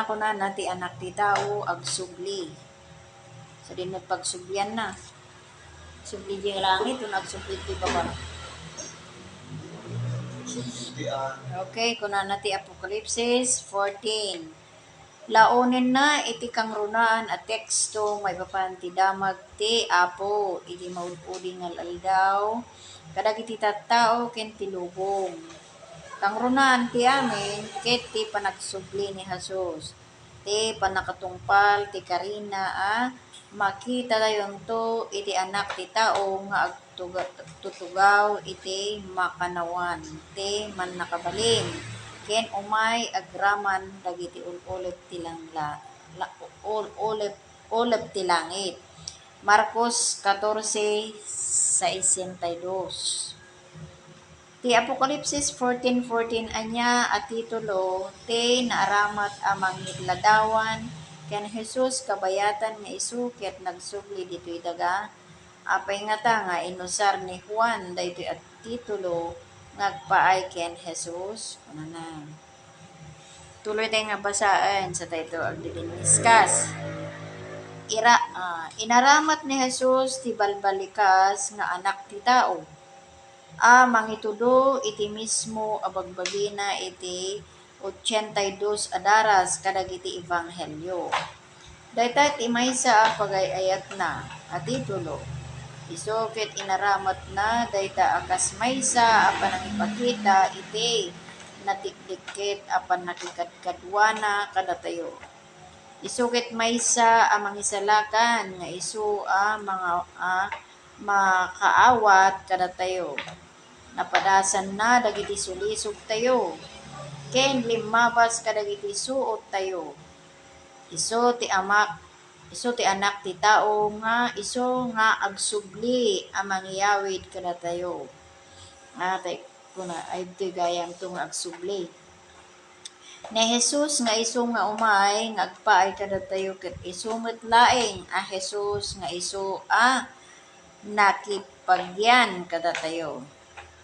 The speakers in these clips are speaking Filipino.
ko na nati anak ti tao agsubli. So din nagpagsubyan na. Subli di langit kung agsubli ti baba. Okay, kuna nati Apokalipsis 14. Launin na iti kang runaan at teksto may papanti damag ti apo iti maududi nga aldaw kadag iti tattao ken ti lubong. Kang runaan ti amin ket ti panagsubli ni Jesus. Ti panakatungpal ti karina makita dayon to iti anak ti tao nga agtutugaw iti makanawan ti mannakabalin ken umay agraman dagiti ulep ti ulep ti langit. Marcos 14:62. Ti Apokalipsis 14:14 anya at titulo ti naaramat amang ladawan ken Jesus kabayatan nga isu ket nagsubli ditoy daga apay nga ta nga inusar ni Juan daytoy at titulo ngagpaay ken Jesus kunana. Tuloy tayo nga basaan sa dayto agdidiniskas. Inaramat ni Jesus ti balbalikas nga anak ti tao. Mangitudo iti mismo abagbagina iti 82 adaras kadagiti ebanghelyo. Dayta ti maysa pagayayat na at titulo. Isu ket inaramat na dayta akas maysa apan ipakita iti natikdikket apan nakikadkadwana kadatayo. Isu ket maysa a mangisalakan nga isu mga makaawat kadatayo. Napadasan na dagiti sulisog tayo. Ken limabas kadagiti suot tayo. Isu ti anak ti tao nga isu nga agsubli a mangyawid kadatayo. Tay kuna ay iti gayam to nga agsubli. Ni Jesus nga isu nga umay nga agpaay kadatayo ket isu met laeng a Jesus nga isu nakipagyan kadatayo.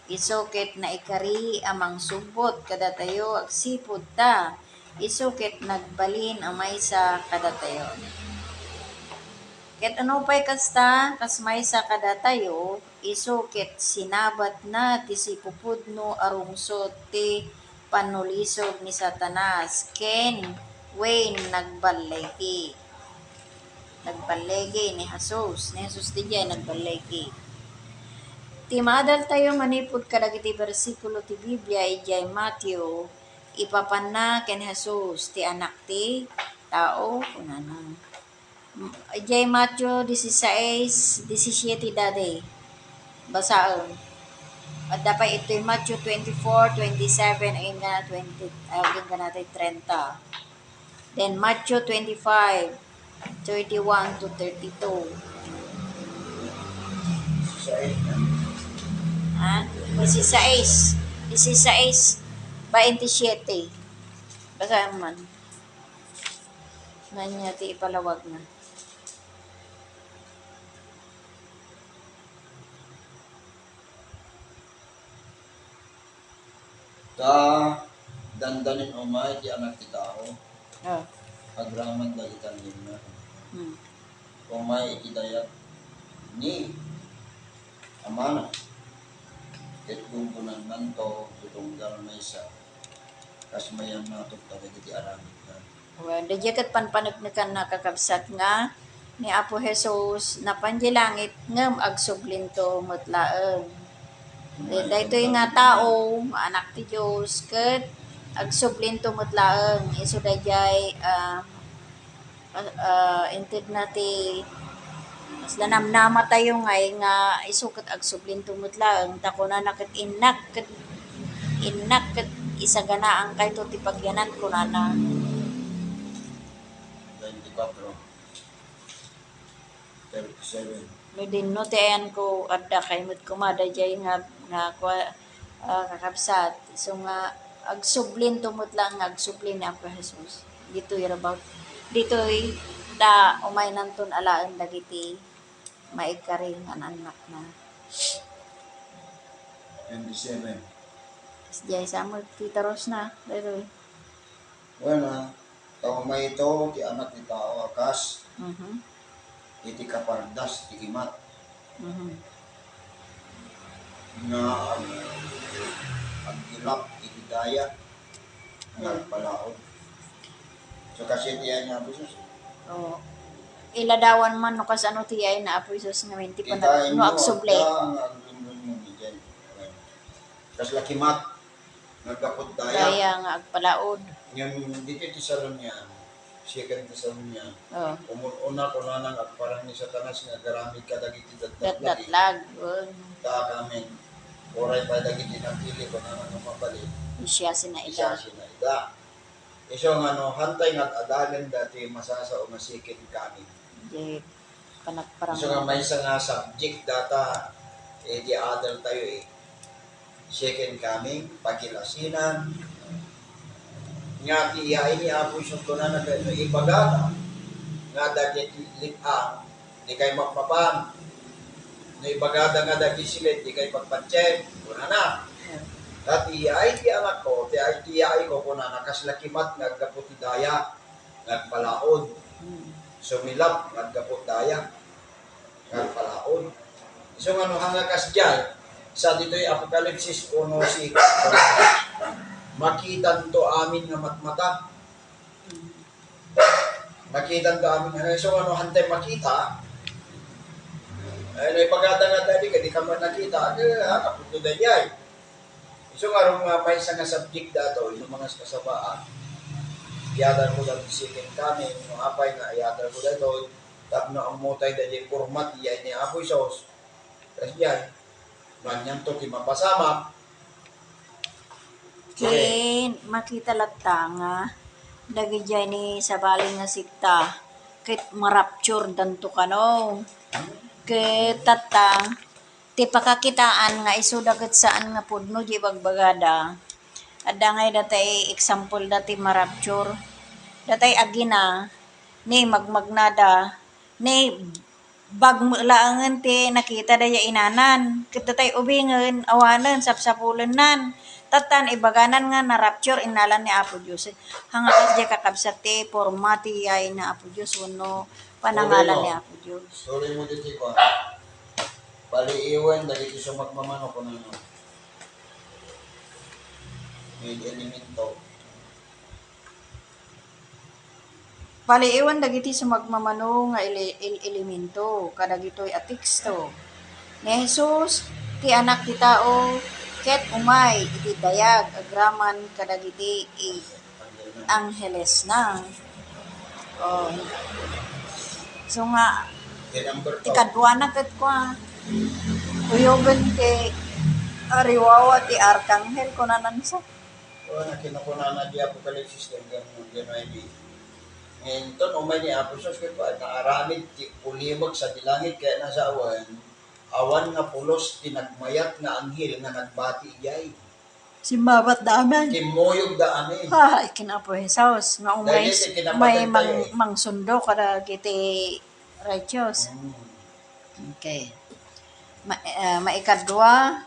Isu ket naikari amang subbot kadatayo agsipud ta. Isu ket nagbalin a maysa kadatayo. Ket ano pay kasta kas maysa kadatayo isu ket sinabat na ti sipupudno arungsot ti panulisog ni Satanas ken wen nagbalegi ni Jesus. Ni Jesus ti jay nagbalegi. Ti maadal tayo manipud kadagiti bersikulo ti Biblia ijay Matthew ipapanna ken Jesus ti anak ti tao kunana. Ijay Matthew 16:17 dade. Basaon. At dapat ito'y Matthew 24:27 ayun ka na 20 ayun ka natin 30. Then Matthew 25:31 to 32. 16:27. Basahin man. Nanya ti ipalawag na. Dandanin umay di anak ti tao. Oh. Agraman dagiti tanim na. Umay itidayat ni amana. Ket gunggunan man to tutunggal maysa. Kas mayam natok dagiti aramid na. Well, di ket panpanagnakan nakakabsat nga ni Apo Jesus na panjilangit ngem agsublin to mutlaeng. Daytoy nga tao, anak ti Dios ket agsublin to mutlaeng. Isu dayjay inted na ti mas lanamnama tayo ngay nga isu ket agsublin to mutlaeng takuna na ket innak ket isaganaan kayto ti pagyanan kunana. 24. 37. Medin no tayan ko adda kay met kumada jay nga kakabsat. So nga agsublin tumot lang agsublin ni Apo Jesus. Dito'y about dito'y da umay nanton alaan dagiti maikaring anak na. 27. Jay sa mo titaros na dito'y. Wala Tao may ito, ti anak ni tao akas, Mhm. iti kapardas, ti kimat, Mhm. na ang ilap, iti daya, nagpalaod. So kasi tiyan niya po siya. Oh. Iladawan man no kas ano ti ay na apo Isus nga minti pa na Kitain no mo, agsuble. ang lumbun mo diyan. Kas lakimat, nagkapot daya. Daya nga agpalaod. Yung dito ti salon niya, second ti salon niya, Oh. umununa ko na nang at parang ni Satanas nga garamid ka dagiti dadlat lagi. Datlatlag. Oh. Ta kami, oray pa dagiti napili ko na nang mabalik. Siya sina Isa ida. sinayda. Iso nga no, hantay nga adalan dati masasa o masikin kami. Di panagparang. Iso nga may isa nga subject data, di adult tayo eh. Second coming, pagilasinan, nga tiyay ni Apo Iso ko na nag-ibaga nga dagit litang, di kay makmapan. Naibagada nga dagit silit, di kay pagpatsyem, kuna na. Dati ay ti anak ko, ti ay ko kuna nakaslakimat nagkaputi daya, nagpalaod. Sumilap nagkaput daya, nagpalaod. So nga no hanga kasdyan, sa dito'y Apokalipsis 1:6, makitan to amin nga matmata. Makitan to amin nga, so ano hantay makita, ay naipagada nga dali, kadi ka man nakita, hanap ito dayay. So nga rin may isang subject dato, yung mga kasabaan, iyadar ko dito second kami, yung apay nga iyadar ko dito, tap na ang mutay dali format, iyan niya apoy sauce. Kasi yan, manyan to ti mapasama. Kin makita latta nga dagi jay ni sa baling nga sikta kit marapture danto kano. Ket tata ti pakakitaan nga isu daket saan nga pudno di bagbagada. Adda ngay datay example dati marapture. Datay agina ni magmagnada ni bagmulaangan ti nakita daya inanan. Ket datay ubingan awanan sapsapulen nan. Tatan ibaganan nga na rapture inalan ni Apo Dios. Hangakas di kakabsat ti formati ay na Apo Dios uno panangalan ni Apo Dios. Sorry mo dito ko. Baliiwan dali ti sumagmamano ko na no. May elemento. Paliiwan dagiti sumagmamano nga elemento kadagitoy a teksto. Ni Jesus ti anak ti tao ket umay iti dayag agraman kadagiti angheles na. Oh. So nga Number 2. ikadwa na ket kwa. Uyoben ti ariwawa ti arkanghel kunanan sa. O na kinakuna na di Apokalipsis ng gano'n ay di. Ngayon to, umay ni Apo Sos, kaya pa, naaramid ti pulimag sa dilangit kaya nasa awan nga pulos tinagmayat nga anghel nga nagbati iyay. Simbabat daman. Timuyog daan eh. Ay, kinapo Jesus. Nga umay, Dahil iti may kinapatid tayo eh. mangsundo kada kiti righteous. Okay. Maikadwa,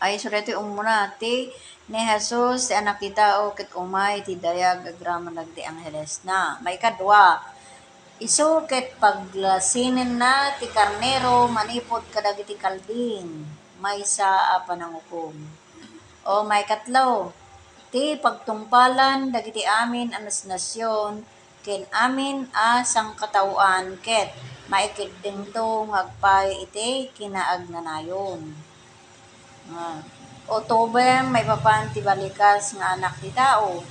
ay sureti umuna ti ni Jesus ti anak ti tao ket umay ti dayag agraman nagdi angheles na. Maikadwa, isu ket paglasinin na ti karnero manipod kadagiti kalding maysa a panangukom. O may katlo, ti pagtungpalan dagiti amin anas nasyon ken amin a sangkatauan ket maikideng to ngagpay iti kinaagnanayon. October may papan ti balikas nga anak ti tao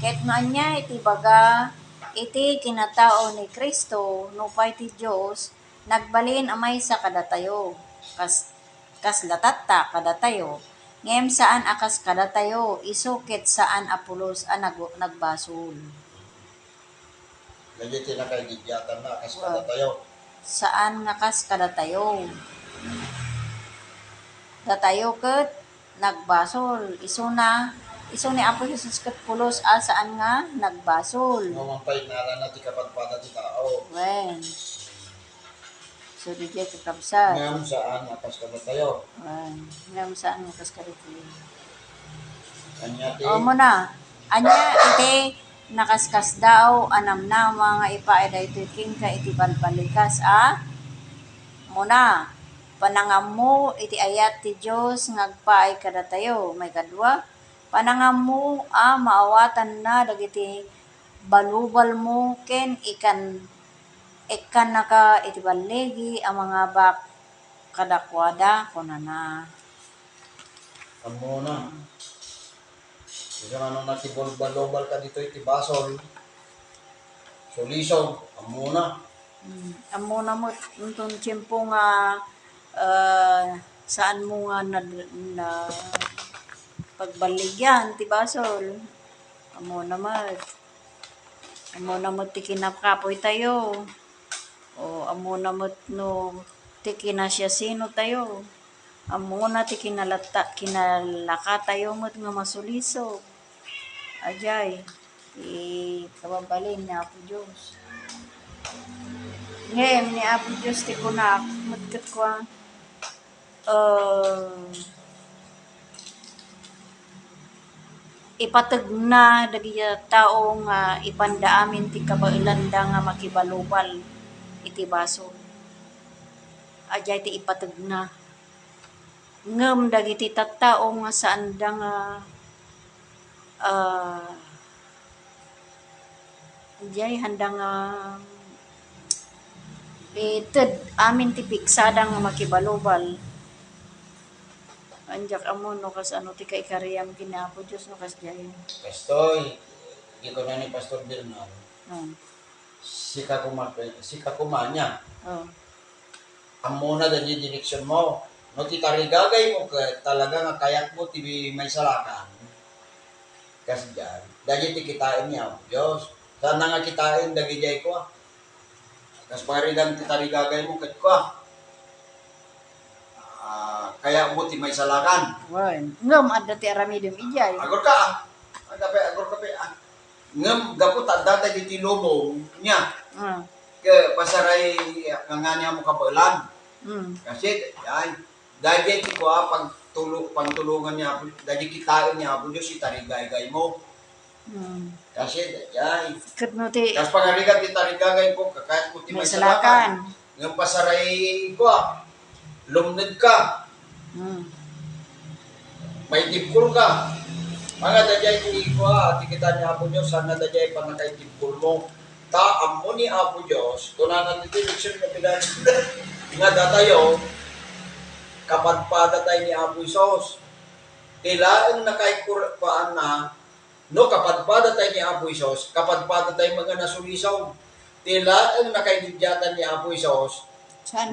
ket maanya iti baga iti kinatao ni Kristo nupay ti Dios nagbalin amay sa kadatayo kas latatta kadatayo ngem saan akas kadatayo isukit saan apulos a nagbasol Lagi tinakagigyatan na kas kada tayo. saan nga kas kadatayo datayo ket nagbasol isu ni Apo Jesus ket pulos a saan nga nagbasol. Mamatay na na ti kapagpada ti tao. Wen. So di jay kakabsat. Ngam saan akas kada tayo. Wen. Ngam saan nga kas kadatayo. Anya ti O mo na. Anya iti nakaskas daw anam na mga ipaay daytoy king ka iti balbalikas muna panangam mo iti ayat ti Dios ngagpaay kada tayo may kadwa panangam mo maawatan na dagiti balubal mo ken ikan naka iti balegi ang mga bak kadakwada kunana. Amo na. Isa nga nung natibol-balobal ka dito iti basol. Sulisog. Amo na. Amo na mo itong tiyempo nga saan mo nga na pagbaligyan ti basol. Amo na mo ti kinakapoy tayo. O amo na mo no ti kinasya sino tayo. Amo na ti kinalaka tayo mo nga masuliso. Ajay. Kababalin ni Apo Diyos. Ngayon ni Apo Diyos ti kunak. Matkat ko ipatag na dagi tao nga ipandaamin ti kabailanda nga makibalubal iti baso. Ajay ti ipatag na. Ngem dagiti tattao nga saan da nga ajay handa nga ited amin ti piksada nga makibalubal. Anjak amo no kas ano ti kaikariyam kinapo Dios no kas jay. Kastoy. Hindi ko na ni Pastor Bernal. Si kakumanya. Oh. Amo na dyan yung direksyon mo. No, ti tarigagay mo ka, talaga nga kayat mo, ti may salakan. Kasi dyan, dahil ti kitain niya, Diyos. Saan na nga kitain, dagi jay ko Kasi parigan ti tarigagay mo, kat ko kaya mo ti may salakan. Wan. Ngem adda ti aramidem ijay. Agor ka agor ka Ngem, gapot adda tayo ti lubong niya. Ke pasaray nga niya mo kabalan. Kasi, yan. Dahil ito ko pagtulungan niya, dahil kitain niya po Diyos, itarigay-gay mo. Kasi, yan. Tapos pangarigat, itarigay ko, kakayat mo ti may salakan. Ngayon pasaray ko, lumnod ka. May tipkul ka. Mga dajay ko, tikita niya po Diyos, sana dajay pa nakaitipkul mo. Taam mo ni Apo Diyos, tunanan nito, leksyon na pinag nga datayo, kapadpada tayo ni Apo Isos. Tila ang nakaipuraan na, no kapadpada tayo ni Apo Isos, kapadpada tayo mga nasulisaw. Tila ang nakaididyatan ni Apo Isos,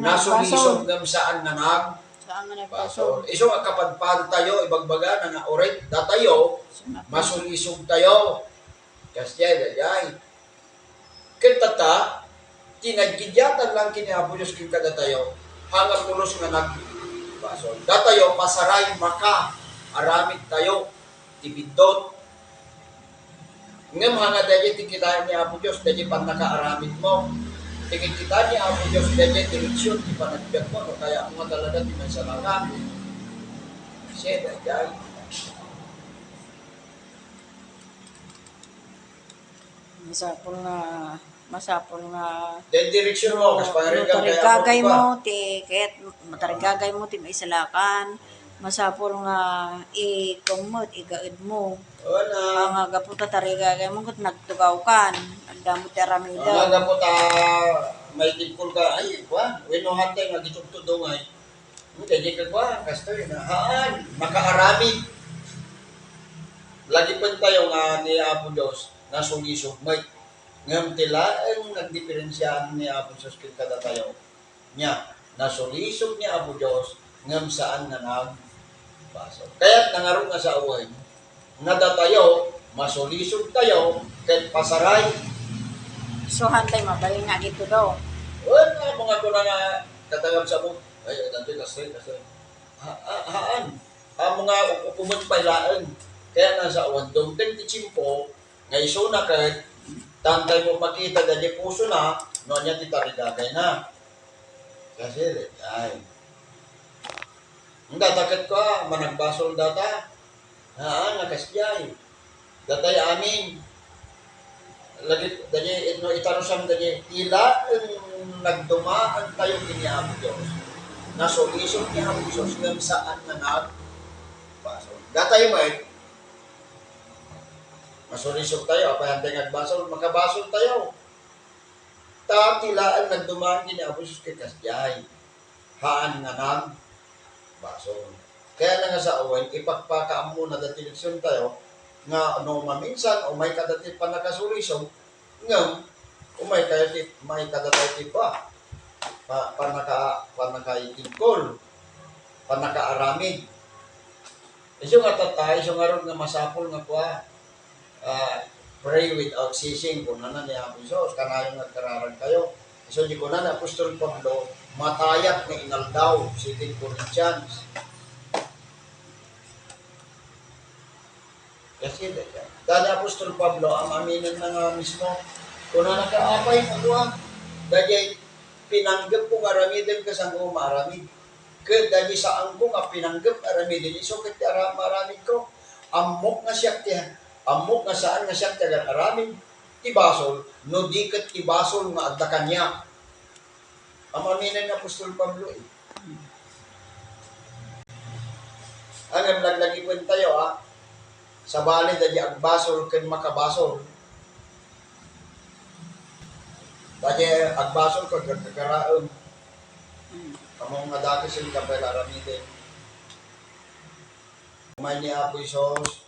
nasulisaw ng saan nga nagpasol. Iso nga kapadpada tayo, ibagbaga na oray, datayo, masulisog tayo. Kasi jay. Kentata, tinagkidyatan lang kini Apo Diyos king kada tayo, hanggang pulos nga nagbasol. Datayo, pasaray maka, aramid tayo, tibidot. Ngam hanga dahil tikitaan ni Apo Diyos, dahil pan nakaaramid mo. Tikitaan ni Apo Diyos, dahil direksyon, di pa nagbiyak mo, no? Kaya mga talaga di may salakan. Kasi dahil. Masapol nga dahil direksyon mo, kasi pangarigan matarigagay mo ti ket matarigagay mo ti maisalakan masapol nga ikumot igaed mo nga gaputa tarigagay mo ket nagtugaw kan agdamo ti aramida nga gaputa may tipkul ka ay weno hantay nga gitugtudong ay hindi ka kastoy na haan makaaramid lagi pa tayo nga ni Apo Diyos na sulisog may ngam tila ang nagdiferensyahan ni Apo Diyos kada tayo niya nasulisog ni Apo Diyos ngam saan nga nagbasol. Kaya't nangarong nga sa uwan nga datayo masulisog tayo kahit pasaray. So hantay mabali nga dito daw. Wala mga ko na nga katagam sa mo. Ay, dito kastoy. Haan. Ang mga upumot pailaan. Kaya nasa uwan doon ti chimpo nga iso na kahit tantay mo makita dali puso na, no niya titarigagay na. Kasi, ay. Ang datakat ko, managbasol data. Nakasyay. Datay amin. Lagi, dali, no, itarusam dali, tila nagdumaan tayo kinihabot Diyos. Nasulisod niya ang Diyos ng saan na nagbasol. Gatay mo masulisod tayo, apa yung nagbasol, makabasol tayo. Tilaan nagdumaan kinihabot Diyos kay Kasjay. Haan nga nagbasol. Kaya na nga sa uwan, ipagpakaam muna dati leksyon tayo, nga ano maminsan, o may kadati pa nakasulisog, nga, o may kadati pa, panakaitingkol, panakaaramid. Isyo nga tatay, isyo nga ron nga masapol nga kuha, pray without ceasing, kung na niya ang Isos, kanayon nga kararag kayo. Isyo di ko na Apostol Pablo, matayat nga inaldaw, 2 Corinthians. Kasi dahil Apostol Pablo, ang aminin na nga mismo, kung na nakaapay mo ko dahil pinanggap kong aramidin ka sa kong maramid. Kaya dahil sa angkong pinanggap aramidin, iso kati maramid ko. Amok nga siya kaya, amok nga saan nga siya kaya aramid, ibasol, no di kat ibasol nga adda kanya. Ang aminin ng Apostol Pablo Ang naglagi ko tayo sa bali dali agbasol ken makabasol. Dali agbasol ko gagaraon. Amo nga dati sila kapel aramide. May ni Apo Isos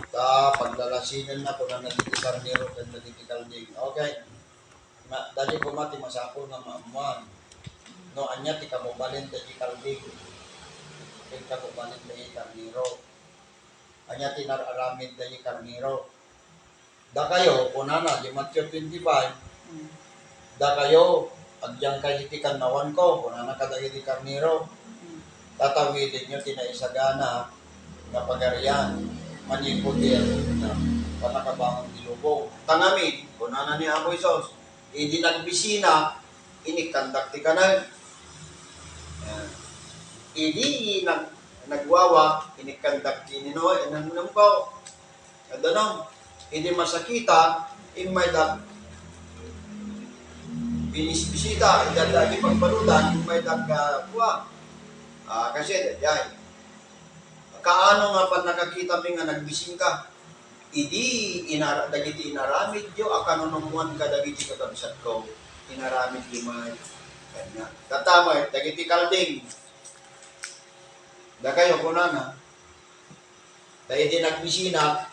ta paglalasinan na ko na nagtitikar niro ken nagtitikal ding. Okay. Dali ko mati masapol nga maamuan. No anya ti kamo balin dali kaldig. Ken kamo balin dali karniro. Anya tinararamid dahil karniro. Da kayo, punana, di Matthew 25, da kayo, agyang kahitikan nawan ko, punana ka dahil di karniro. Tatawidin nyo, tinaisagana, na pagarian, manipudir, na panakabangon dilubong. Tangamin, punana ni Apo Isos, hindi nagbisina, inikandak ti kanan. Hindi nagwawa, inikandak kinino, inanunam ko. Adanong, hindi masakita, may binisbisita, hindi pagbaludan, may kuha. Kasi, dahil, kaano nga pa nakakita mi nga nagbising ka, dagiti inaramid yo, akanunumuan ka dagiti katabsat ko, inaramid yo may, kanya. Katamay, dagiti kalding, da kayo kunana. Dahil di nagbisina,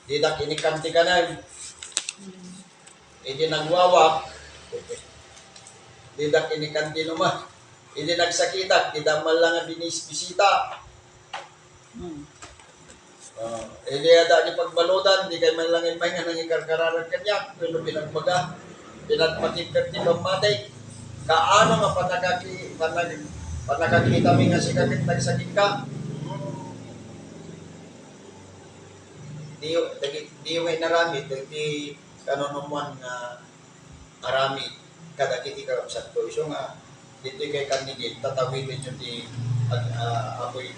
di dak inikanti ka na, di nagwawak, di dak inikanti naman, di nagsakita, di damal lang ang binisbisita. Di ada di pagbaludan, di kayo man lang yung may nga nangikarkararan kanya, pero pinagbaga, pinagpatipkat ni Pamatay, kaano nga panakakita mi nga si kakit nagsakit ka. Di yung inaramid, di kanunumuan nga aramid, kadakiti ka sa to. So nga, dito kay kanigit, tatawidin nyo di apoy,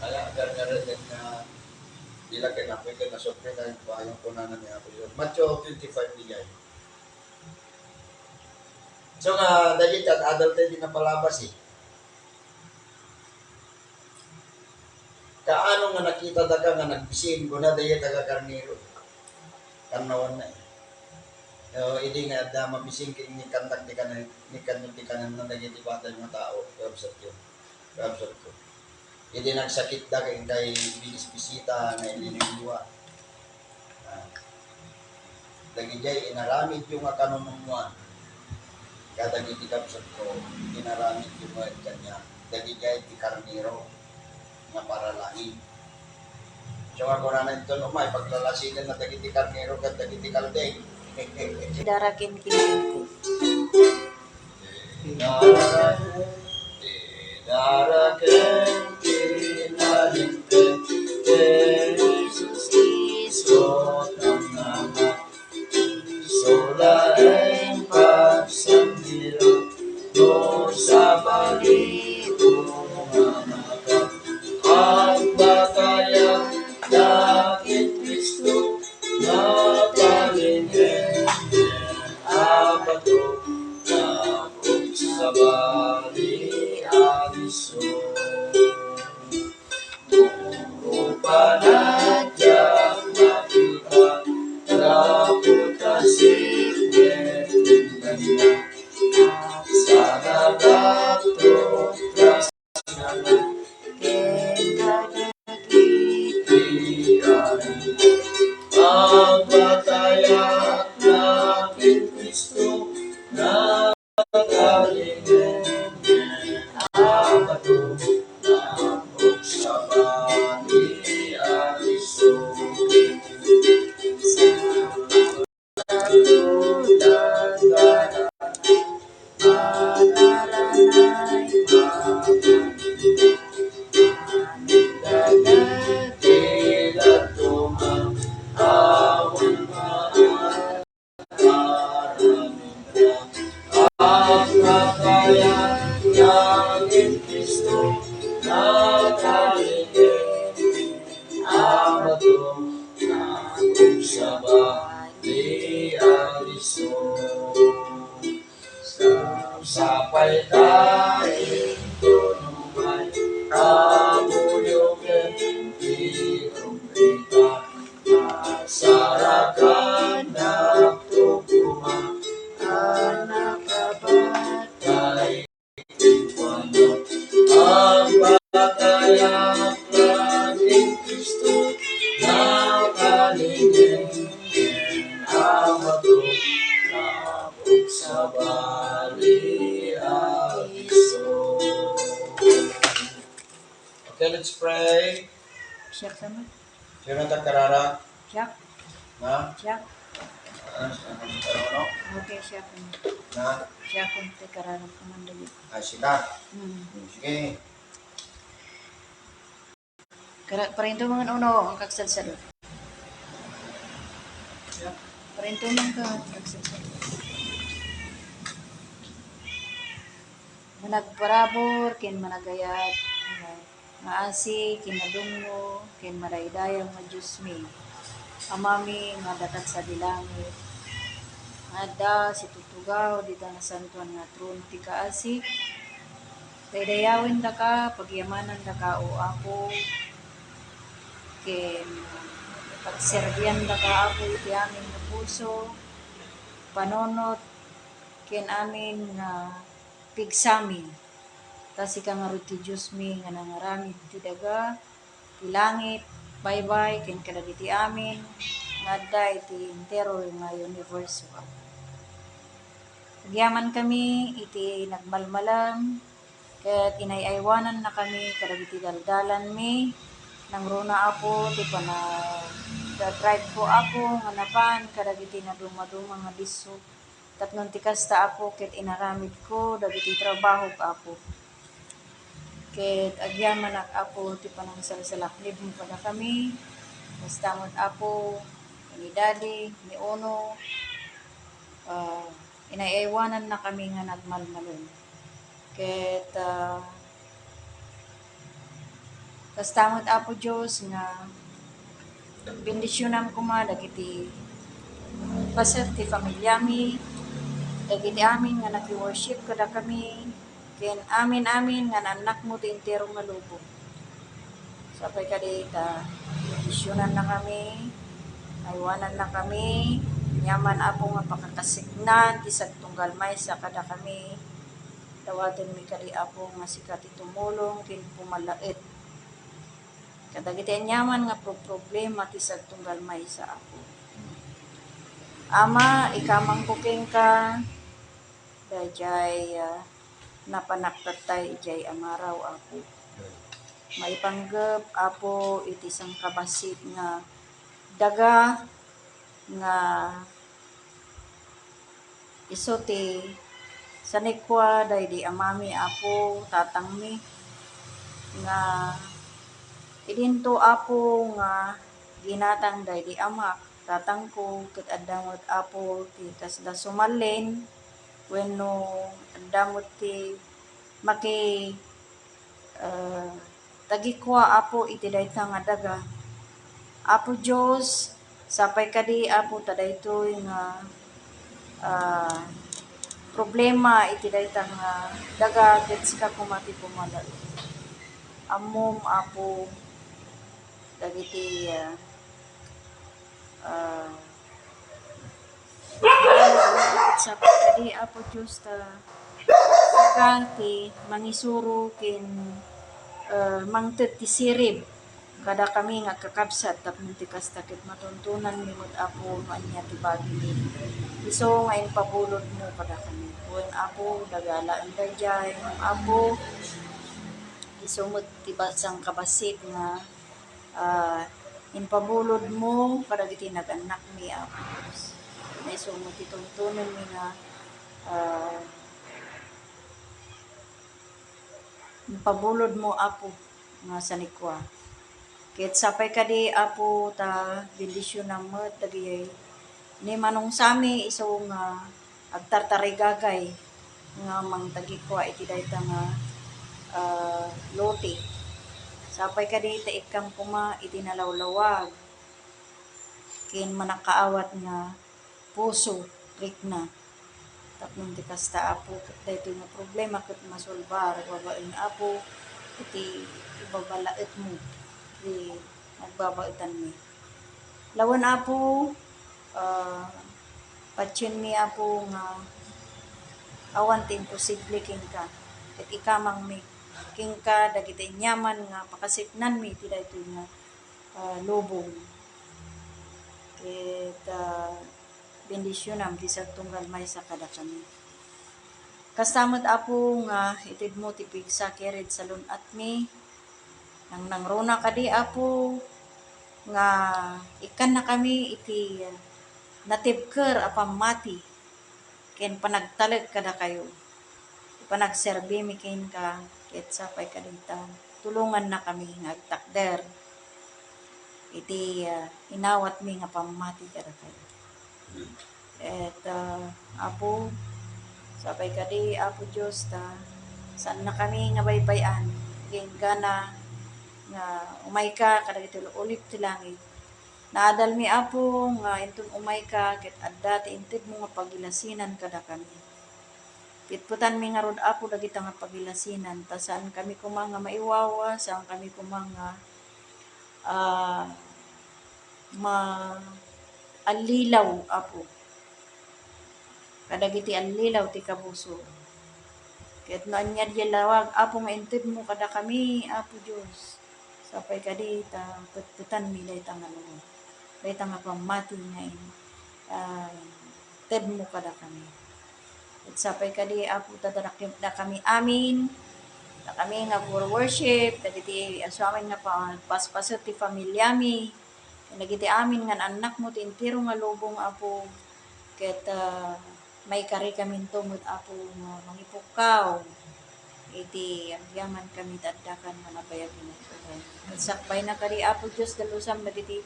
agar nga rin na dila kay napoy kay nasopre na yung pahayong punanan ni Apoy. Matthew 25 digay. So nga, dahil adult din na palabas Kaano nga nakita daga nga nagbisin ko na dahil taga karniro. Kanawan na hindi nga da mabising ni kantak di kanan na nagiti batay mga tao. Kabsat ko. Hindi nagsakit daga kay binisbisita na hindi nagluwa. Dagi jay inaramid yung kanunumuan. Kada giti kabsat ko, inaramid yung kanya. Dagi jay ti karniro nga para lain. So ako na ito may paglalasinan na dagiti karnero at dagiti kaldeng. Darakin kinito. Darakin kinalinte, Jesus Iso ang nama, sola en pagsandiro, no sa balibo manaka. Ang bataya, dakit Kristo, na palingin. aliso. sa Tulad pag-aranay tila tumang awan maaramidra. Ang kakayahan ng Kristo nakaligid. Amato na kung sa bali aliso. Sapay kain tunumay kabuyogin di kumita masarakan na tuguma anak kabat kay wano ang batayak laging Kristo nakaligin amato na kung sa bali aliso. Okay, let's pray. siyak sama Sino nagkarara? siyak Na? siyak Ano? okay siyak Na? siyak kung kararap ko man dali Sika. Sige. Parinto mga uno ang kaksalsal. Parinto man ka kaksalsal. Managparabor, kin managayat, maasi, kinadungo, kin maraydayang nga Diyos mi. Amami nga dakat sa dilangit. Ada si tutugaw, dita na santuan nga tron ti kaasi. Daydayawin da ka, pagyamanan da ka o ako. Kin pagserbian da ka ako iti amin nga puso. Panonot, kin amin nga pigsami. Tas ika nga rin ti Diyos mi nga nangaramid ti daga, ti langit, bye-bye, kin kadagiti amin, nga da iti entero nga universo. Nagyaman kami, iti nagmalmalam, kaya't inayaywanan na kami, kadagiti daldalan mi, nang runa apo, ti pa na drive ko apo, nga napan, kadagiti na dumaduma nga liso, tapnon ti kasta apo, ket inaramid ko, dagiti trabaho ka apo. Ket agyaman ak apo, ti panang salsalaklib mo pa na kami, basta mo apo, ni daddy, ni uno, inayaywanan na kami nga nagmalmalon. Ket kastamot apo Diyos nga bendisyonan ko ma dagiti pasat ti pamilyami, dagiti amin nga nag-worship kada kami, ken amin nga nanak mo ti entero nga lubong. Sapay kadita, bendisyonan na kami, aywanan na kami, yaman apo nga pakakasignan, ti sagtunggal may sa kada kami, dawaten mi kadi apo nga sikat tumulong, kin pumalait. Kadagiti anyaman nga problema ti sagtunggal may sa apo. Ama, ikamang kuking ka, dajay napanaktatay ijay amaraw apo. Maipanggep apo iti sang kabasit nga daga nga iso ti sanikwa day di amami apo tatangmi nga idinto apo nga ginatang day di amak tatang ko ket addamot apo ti kasda sumalen wenno addamot ti maki tagikwa apo iti dayta nga daga. Apo Diyos, sapay kadi apo tadaytoy nga problema iti dayta nga daga ket sika kumati pumalal. Ammom apo dagiti sapay kadi apo Diyos ta saka ti mangisuro ken mangted ti sirib kada kami nga kakabsat tapno ti kasta ket matuntunan mi met apo no anya ti bagi mi iso nga pabulod mo kada kami wen apo dagala dayjay apo iso met ti basang kabasit nga inpabulod mo para iti nag-anak mi Apo Diyos. May sumot itong tunan mi nga inpabulod mo Apo nga sanikwa. Ket sapay kadi Apo ta bendisyon na mo dagiyay ni manong sami iso nga agtartarigagay nga mangtagikwa iti dayta nga lote. Sapay kadi ta ikam kuma iti nalawlawag ken manakaawat nga puso rikna. Tapno ti kasta Apo ket daytoy nga problema ket masolbar babaen Apo iti ibabalaet mo iti nagbabaetan mi. Lawan Apo patyon mi Apo nga awan ti imposible ken ka. Ket ikamang mi ken ka dagiti nyaman nga pakasipnan mi ti daytoy nga lubong. Ket bendisyonam ti sagtunggal maysa kada kami. Kastamot Apo nga itid mo ti pigsa kered sa lunat mi. Nang nangruna kadi Apo nga ikan na kami iti natibker a pammati ken panagtalag kada kayo. Panagserbi mi ken ka ket sapay kadita tulungan na kami nga agtakder iti inawat mi nga pammati kada kayo. Et Apo sapay kadi Apo Dios ta saan na kami nga baybayan ken gana nga umay ka kadagiti ulip ti langit. Naadal mi Apo nga inton umay ka ket adda ti inted mo nga pagilasinan kada kami. Pitputan mi nga rod Apo dagita nga pagilasinan ta saan kami kuma nga maiwawa, saan kami kuma nga alilaw Apo. Kadagiti alilaw ti kabuso. Ket no anyad lawag Apo nga inted mo kada kami Apo Dios. Sapay kadi ta pitputan mi dayta nga lumo. Dayta nga pamati nga ted mo kada kami. At sapay kadi Apo tadarakip na kami amin. Na kami nga for worship, dagiti asamin nga paspasot ti pamilya mi. Dagiti amin nga anak mo ti entero nga lubong Apo. Ket may kari kami tumod Apo nga mangipukaw. Iti agyaman kami taddakan nga nabayag na ito. At sakbay na kadi Apo Diyos dalusam dagiti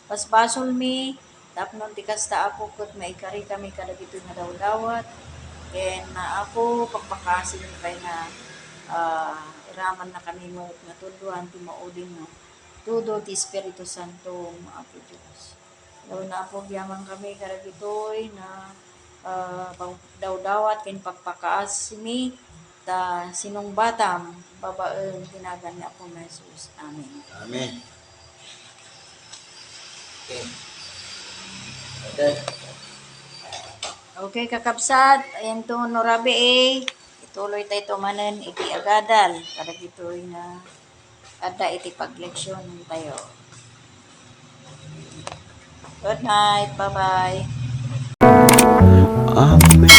pasbasol mi. Tapnon ti kasta Apo ket maikari kami kadagito nga dawdawat. Ken Apo pagpakasin kay na iraman na kami mo nga tuduan ti mauding nga tudo ti Espiritu Santo Apo Dios. Daw na Apo yaman kami kadagitoy na dawdawat ken pagpakaas mi ta sinong batam babaen tinagan ni Apo Jesus. Amen. Amen. Okay. Okay, kakabsat, ayan to norabe ituloy tayo tumanen iti agadal kada gitoy na ada iti pagleksyon tayo. Good night, bye-bye. Amen.